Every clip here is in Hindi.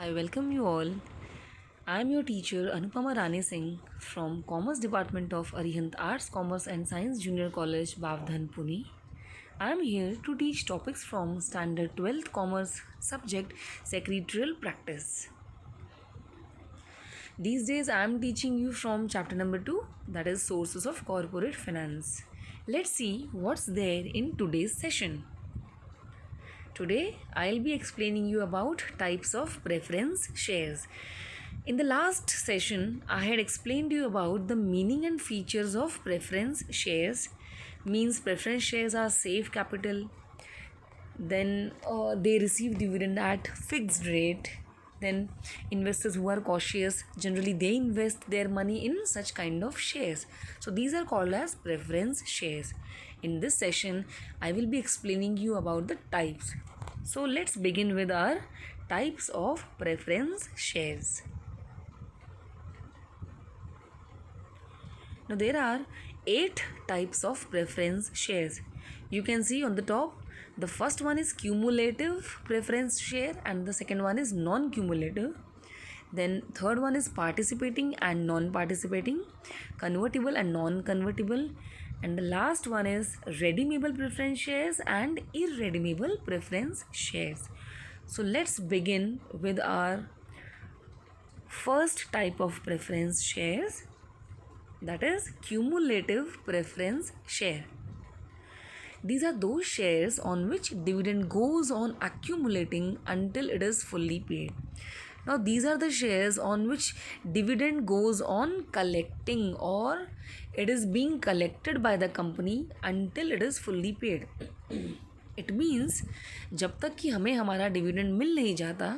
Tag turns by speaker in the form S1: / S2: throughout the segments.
S1: I welcome you all. I am your teacher Anupama Rani Singh from Commerce Department of Arihant Arts, Commerce and Science Junior College, Bavdhan, Pune. I am here to teach topics from Standard 12th Commerce subject Secretarial Practice. These days I am teaching you from chapter number 2, that is Sources of Corporate Finance. Let's see what's there in today's session. Today I'll be explaining you about types of preference shares. In the last session, I had explained to you about the meaning and features of preference shares. Means preference shares are safe capital. Then they receive dividend at fixed rate. Then investors who are cautious, generally they invest their money in such kind of shares. So these are called as preference shares. In this session, I will be explaining you about the types. So let's begin with our types of preference shares. Now there are 8 types of preference shares. You can see on the top, the first one is cumulative preference share and the second one is non-cumulative. Then third one is participating and non-participating, convertible and non-convertible, and the last one is redeemable preference shares and irredeemable preference shares. So let's begin with our first type of preference shares, that is cumulative preference share. These are those shares on which dividend goes on accumulating until it is fully paid. Now these are the shares on which dividend goes on collecting, or it is being collected by the company until it is fully paid. It means जब तक कि हमें हमारा डिविडेंड मिल नहीं जाता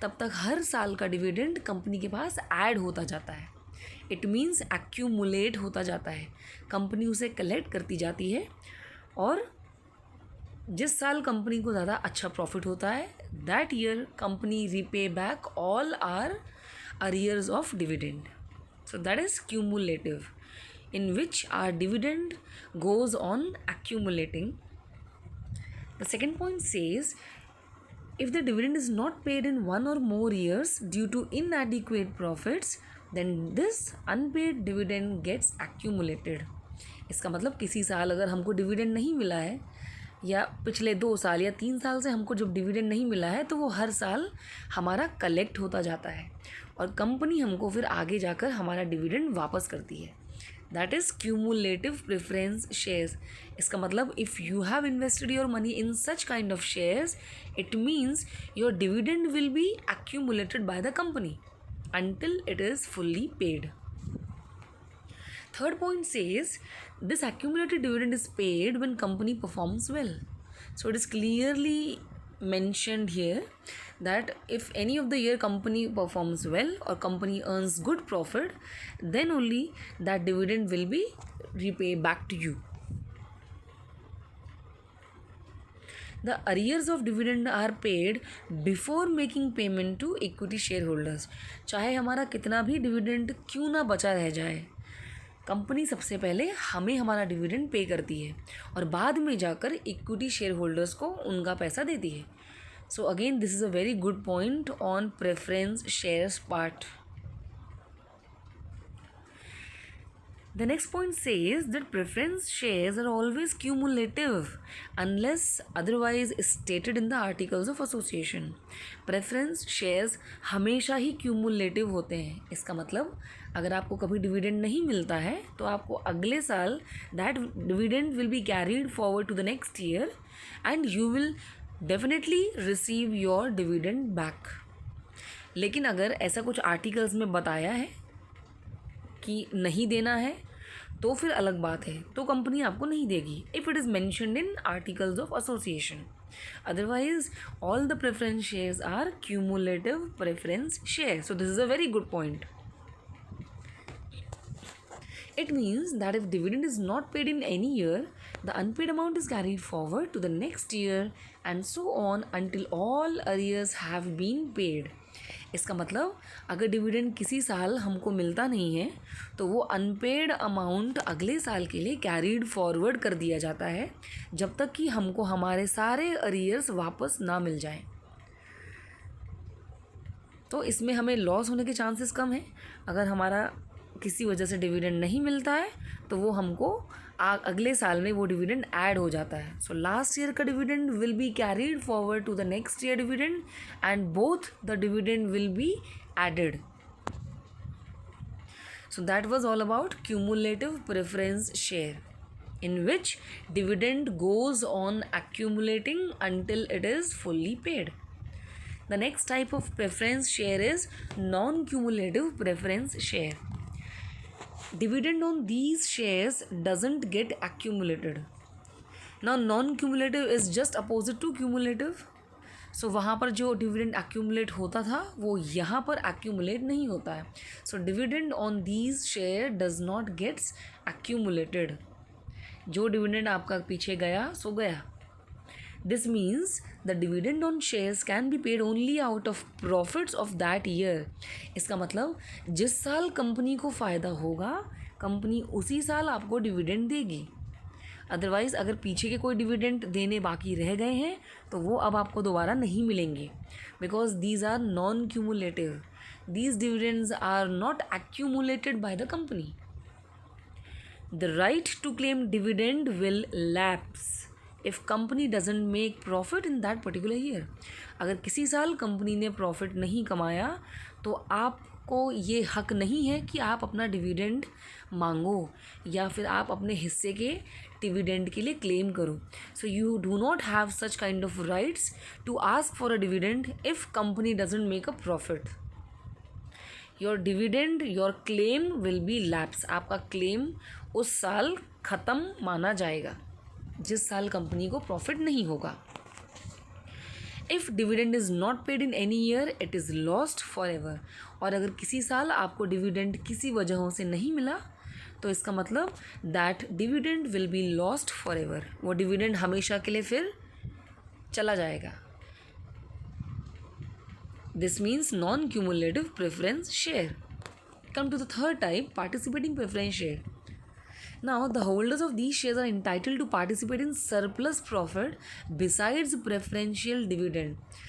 S1: तब तक हर साल का डिविडेंड कंपनी के पास ऐड होता जाता है. इट मीन्स एक्यूमुलेट होता जाता है. कंपनी उसे कलेक्ट करती जाती है और जिस साल कंपनी को ज़्यादा अच्छा प्रॉफिट होता है that year company repay back all our arrears of dividend. So that is cumulative, in which our dividend goes on accumulating. The second point says, if the dividend is not paid in 1 or more years due to inadequate profits, then this unpaid dividend gets accumulated. इसका मतलब किसी साल अगर हमको डिविडेंड नहीं मिला है या पिछले 2 साल या 3 साल से हमको जब डिविडेंड नहीं मिला है तो वो हर साल हमारा कलेक्ट होता जाता है और कंपनी हमको फिर आगे जाकर हमारा डिविडेंड वापस करती है. That is cumulative preference shares. इसका मतलब if you have invested your money in such kind of shares, it means your dividend will B accumulated by the company until it is fully paid. Third point says, this accumulated dividend is paid when company performs well. So it is clearly mentioned here that if any of the year company performs well or company earns good profit, then only that dividend will be repaid back to you. The arrears of dividend are paid before making payment to equity shareholders. चाहे हमारा कितना भी डिविडेंड क्यों ना बचा रह जाए, कंपनी सबसे पहले हमें हमारा डिविडेंड पे करती है और बाद में जाकर इक्विटी शेयर होल्डर्स को उनका पैसा देती है. So again this is a very good point on preference shares part. The next point says that preference shares are always cumulative unless otherwise stated in the articles of association. Preference shares हमेशा ही cumulative होते हैं. इसका मतलब अगर आपको कभी डिविडेंड नहीं मिलता है तो आपको अगले साल that dividend will be carried forward to the next year and you will definitely receive your dividend back. लेकिन अगर ऐसा कुछ आर्टिकल्स में बताया है कि नहीं देना है तो फिर अलग बात है, तो कंपनी आपको नहीं देगी if it is mentioned in articles of association. Otherwise all the preference shares are cumulative preference share. So this is a very good point. It means that if dividend is not paid in any year, the unpaid amount is carried forward to the next year and so on until all arrears have been paid. इसका मतलब अगर डिविडेंड किसी साल हमको मिलता नहीं है तो वो अनपेड अमाउंट अगले साल के लिए कैरीड फॉरवर्ड कर दिया जाता है जब तक कि हमको हमारे सारे अरियर्स वापस ना मिल जाएं. तो इसमें हमें लॉस होने के चांसेस कम है। अगर हमारा किसी वजह से डिविडेंड नहीं मिलता है तो वो हमको अगले साल में वो डिविडेंड ऐड हो जाता है। सो लास्ट ईयर का dividend will be carried forward to the next year dividend and both the dividend will be added. So that was all about cumulative preference share, in which dividend goes on accumulating until it is fully paid. The next type of preference share is non-cumulative preference share. Dividend on these shares doesn't get accumulated. Now non-cumulative is just opposite to cumulative. सो वहाँ पर जो डिविडेंड एक्यूमुलेट होता था वो यहाँ पर एक्यूमुलेट नहीं होता है. So dividend on these share does not gets accumulated. जो डिविडेंड आपका पीछे गया सो गया. This means the dividend on shares can be paid only out of profits of that year. इसका मतलब जिस साल कंपनी को फ़ायदा होगा कंपनी उसी साल आपको डिविडेंड देगी. अदरवाइज़ अगर पीछे के कोई डिविडेंड देने बाकी रह गए हैं तो वो अब आपको दोबारा नहीं मिलेंगे, because these are non cumulative. These dividends are not accumulated by the company. The right to claim dividend will lapse if company doesn't make profit in that particular year. अगर किसी साल कंपनी ने प्रॉफिट नहीं कमाया तो आपको ये हक नहीं है कि आप अपना डिविडेंड मांगो या फिर आप अपने हिस्से के डिविडेंड के लिए क्लेम करो. So you do not have such kind of rights to ask for a dividend if company doesn't make a profit. Your dividend your claim will be lapse. आपका क्लेम उस साल ख़त्म माना जाएगा जिस साल कंपनी को प्रॉफिट नहीं होगा. If dividend is not paid in any year it is lost for ever. और अगर किसी साल आपको डिविडेंड किसी वजहों से नहीं मिला तो इसका मतलब that dividend will be lost forever. वो डिविडेंड हमेशा के लिए फिर चला जाएगा. This means non cumulative preference share. Come to the third type, participating preference share. Now, the holders of these shares are entitled to participate in surplus profit besides preferential dividend.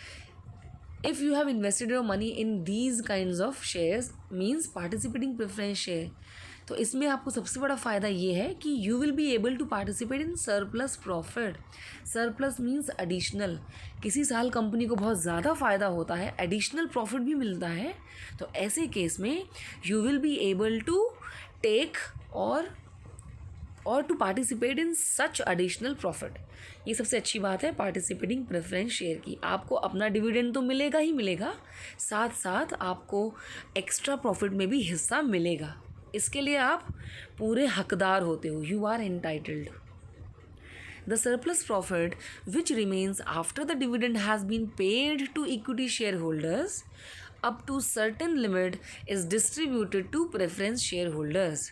S1: If you have invested your money in these kinds of shares, means participating preference share. तो इसमें आपको सबसे बड़ा फ़ायदा ये है कि you will be able to participate in surplus profit. Surplus means additional. किसी साल कंपनी को बहुत ज़्यादा फ़ायदा होता है, एडिशनल प्रॉफिट भी मिलता है, तो ऐसे केस में you will be able to take और to participate in such additional profit. ये सबसे अच्छी बात है पार्टिसिपेटिंग प्रेफरेंस शेयर की. आपको अपना डिविडेंड तो मिलेगा ही मिलेगा, साथ साथ आपको एक्स्ट्रा प्रॉफिट में भी हिस्सा मिलेगा. इसके लिए आप पूरे हकदार होते हो. You are entitled. The surplus profit which remains after the dividend has been paid to equity share holders up to certain limit is distributed to preference share holders.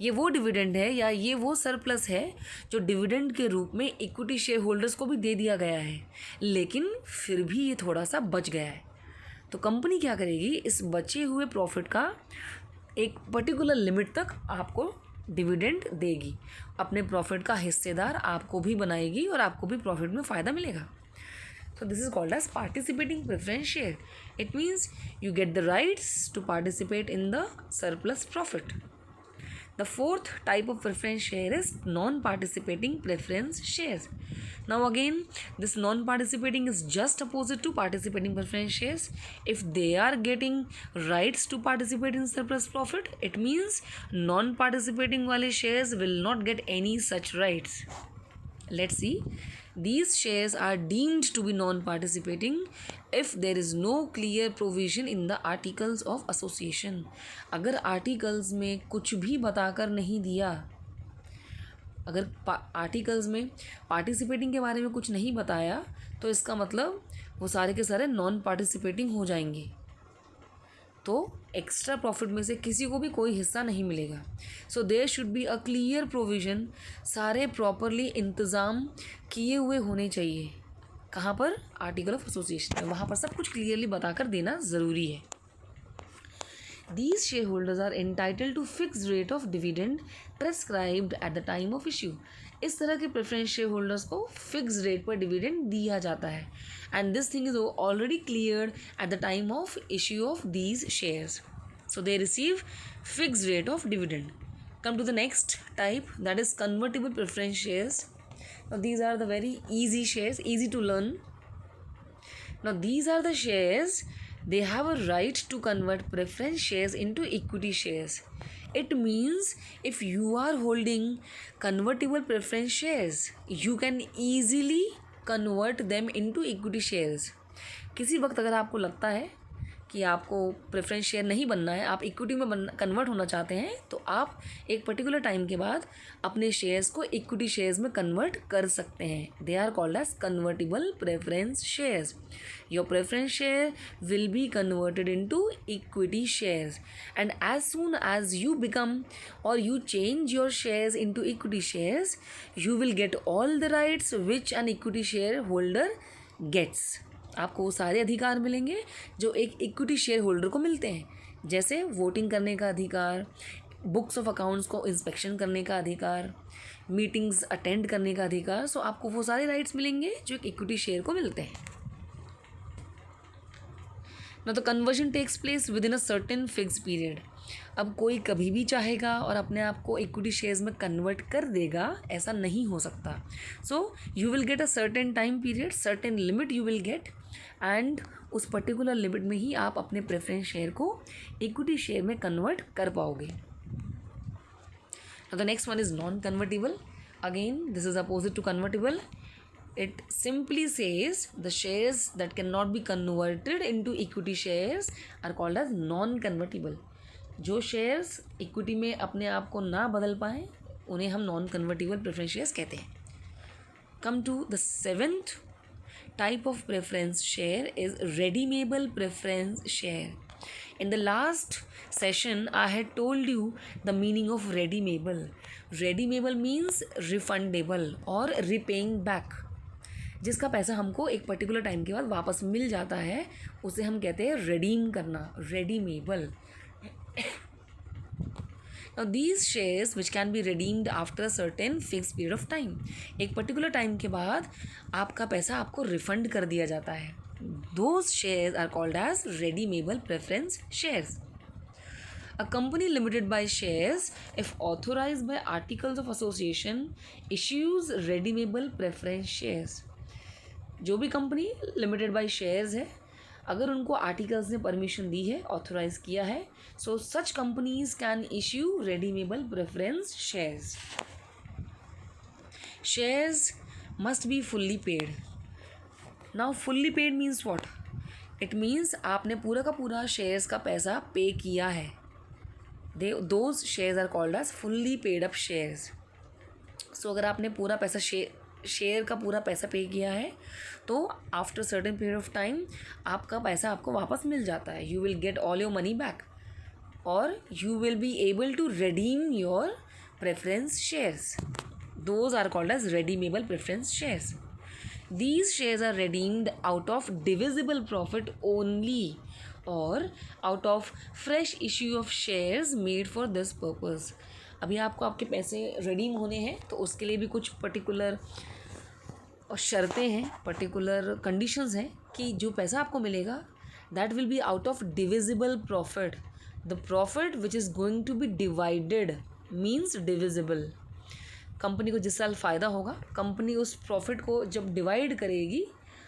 S1: ये वो डिविडेंड है या ये वो सरप्लस है जो डिविडेंड के रूप में इक्विटी शेयर होल्डर्स को भी दे दिया गया है, लेकिन फिर भी ये थोड़ा सा बच गया है. तो कंपनी क्या करेगी, इस बचे हुए प्रॉफिट का एक पर्टिकुलर लिमिट तक आपको डिविडेंड देगी. अपने प्रॉफिट का हिस्सेदार आपको भी बनाएगी और आपको भी प्रॉफिट में फ़ायदा मिलेगा. So this is called as participating preference share. It means you get the rights to participate in the surplus profit. The fourth type of preference share is non-participating preference shares. Now again, this non-participating is just opposite to participating preference shares. If they are getting rights to participate in surplus profit, it means non-participating wale shares will not get any such rights. Let's see. These shares are deemed to be non-participating if there is no clear provision in the articles of association. अगर आर्टिकल्स में कुछ भी बताकर नहीं दिया, अगर आर्टिकल्स में पार्टिसिपेटिंग के बारे में कुछ नहीं बताया तो इसका मतलब वो सारे के सारे नॉन पार्टिसिपेटिंग हो जाएंगे. तो एक्स्ट्रा प्रॉफिट में से किसी को भी कोई हिस्सा नहीं मिलेगा. So there should be a clear provision. सारे प्रॉपरली इंतज़ाम किए हुए होने चाहिए. कहाँ पर? आर्टिकल ऑफ एसोसिएशन में. वहाँ पर सब कुछ क्लियरली बताकर देना ज़रूरी है. These shareholders are entitled to fixed rate of dividend prescribed at the time of issue. इस तरह के प्रेफरेंस शेयर होल्डर्स को फिक्स रेट पर डिविडेंड दिया जाता है and this thing is already cleared at the time of issue of these shares. So they receive fixed rate of dividend. Come to the next type, that is convertible preference shares. Now these are the very easy shares, easy to learn. Now these are the shares, they have a right to convert preference shares into equity shares. It means if you are holding convertible preference shares, you can easily convert them into equity shares. किसी वक्त अगर आपको लगता है कि आपको प्रेफरेंस शेयर नहीं बनना है, आप इक्विटी में कन्वर्ट होना चाहते हैं, तो आप एक पर्टिकुलर टाइम के बाद अपने शेयर्स को इक्विटी शेयर्स में कन्वर्ट कर सकते हैं. They are called as convertible preference shares. Your preference share will be converted into equity shares and as soon as you become or you change your shares into equity shares, you will get all the rights which an equity share holder gets. आपको वो सारे अधिकार मिलेंगे जो एक इक्विटी शेयर होल्डर को मिलते हैं, जैसे वोटिंग करने का अधिकार, बुक्स ऑफ अकाउंट्स को इंस्पेक्शन करने का अधिकार, मीटिंग्स अटेंड करने का अधिकार. सो आपको वो सारे राइट्स मिलेंगे जो एक इक्विटी शेयर को मिलते हैं. Now the conversion takes place within a certain fix period. अब कोई कभी भी चाहेगा और अपने आप को इक्विटी शेयर्स में कन्वर्ट कर देगा, ऐसा नहीं हो सकता. So you will get a certain time period, certain limit you will get and उस पर्टिकुलर लिमिट में ही आप अपने प्रेफरेंस शेयर को इक्विटी शेयर में कन्वर्ट कर पाओगे. Now the next one is non convertible. Again this is opposite to convertible. It simply says the shares that cannot be converted into equity shares are called as non-convertible. जो शेयर्स इक्विटी में अपने आप को ना बदल पाएँ उन्हें हम नॉन कन्वर्टिबल प्रेफरेंस शेयर्स कहते हैं. Come to the seventh type of preference share is redeemable preference share. In the last session, I had told you the meaning of redeemable. Redeemable means refundable or repaying back. जिसका पैसा हमको एक पर्टिकुलर टाइम के बाद वापस मिल जाता है, उसे हम कहते हैं redeem करना, redeemable. Now these shares which can be redeemed after a certain fixed period of time. एक पर्टिकुलर टाइम के बाद आपका पैसा आपको रिफंड कर दिया जाता है. Those shares are called as redeemable preference shares. A company limited by shares, if authorized by articles of association, issues redeemable preference shares. जो भी कंपनी लिमिटेड बाय शेयर्स है, अगर उनको आर्टिकल्स ने परमिशन दी है, ऑथोराइज किया है, so such companies can issue redeemable preference shares. Shares must be fully paid. Now fully paid means what? It means आपने पूरा का पूरा शेयर्स का पैसा पे किया है. Those shares are called as fully paid up shares. So अगर आपने पूरा पैसा शेयर का पूरा पैसा पे किया है तो after certain period of time आपका पैसा आपको वापस मिल जाता है. You will get all your money back और you will be able to redeem your preference shares. Those are called as redeemable preference shares. These shares are redeemed out of divisible profit only or out of fresh issue of shares made for this purpose. अभी आपको आपके पैसे रिडीम होने हैं तो उसके लिए भी कुछ पर्टिकुलर शर्तें हैं, पर्टिकुलर कंडीशंस हैं कि जो पैसा आपको मिलेगा that will be out of divisible profit. The profit which is going to be divided means divisible. Company को जिस साल फ़ायदा होगा, कंपनी उस प्रॉफिट को जब डिवाइड करेगी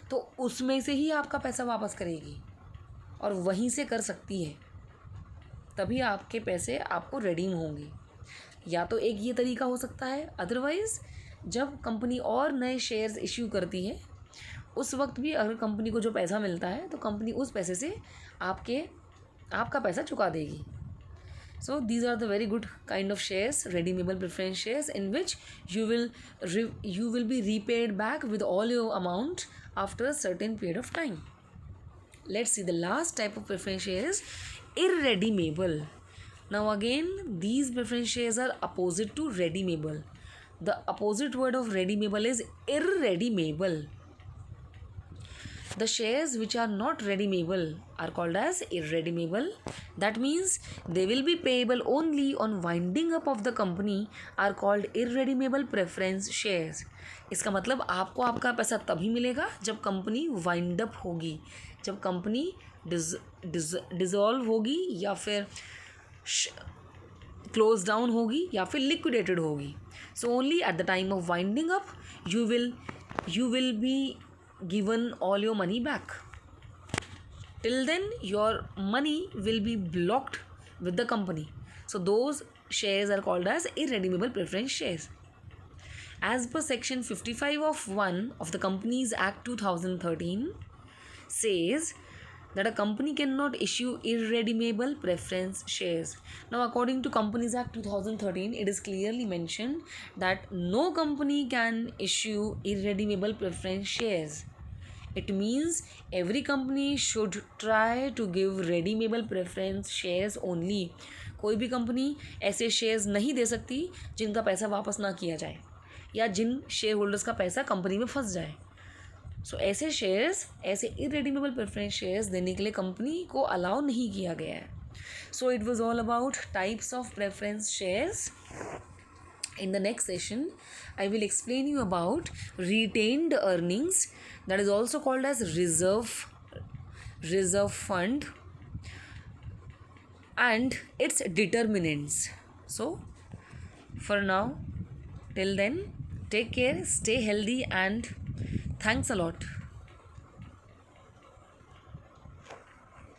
S1: तो उसमें से ही आपका पैसा वापस करेगी और वहीं से कर सकती है, तभी आपके पैसे आपको रिडीम होंगे. या तो एक ये तरीका हो सकता है, अदरवाइज़ जब कंपनी और नए शेयर्स इश्यू करती है उस वक्त भी अगर कंपनी को जो पैसा मिलता है तो कंपनी उस पैसे से आपका पैसा चुका देगी. So these are the very good kind of shares, redeemable preference shares, in which you will be repaid back with all your amount after a certain period of time. Let's see the last type of preference shares, irredeemable. Now again, these preference shares are opposite to redeemable. The opposite word of redeemable is irredeemable. The shares which are not redeemable are called as irredeemable. That means they will be payable only on winding up of the company are called irredeemable preference shares. इसका मतलब आपको आपका पैसा तभी मिलेगा जब कंपनी वाइंड अप होगी, जब कंपनी डिसॉल्व होगी या फिर क्लोज डाउन होगी या फिर लिक्विडेटेड होगी. So only at the time of winding up you will be given all your money back. Till then your money will be blocked with the company. So those shares are called as irredeemable preference shares. As per section 55 of 1 of the Companies Act 2013 says that a company cannot issue irredeemable preference shares. Now, according to Companies Act 2013, it is clearly mentioned that no company can issue irredeemable preference shares. It means every company should try to give redeemable preference shares only. कोई भी कंपनी ऐसे शेयर्स नहीं दे सकती जिनका पैसा वापस ना किया जाए या जिन शेयर होल्डर्स का पैसा कंपनी में फंस जाए. सो ऐसे शेयर्स, ऐसे इरेडीमेबल प्रेफरेंस शेयर्स देने के लिए कंपनी को अलाउ नहीं किया गया है. So it was all about types of preference shares. In the next session, I will explain you about retained earnings, that is also called as reserve fund, and its determinants. So, for now, till then, take care, stay healthy, and thanks a lot.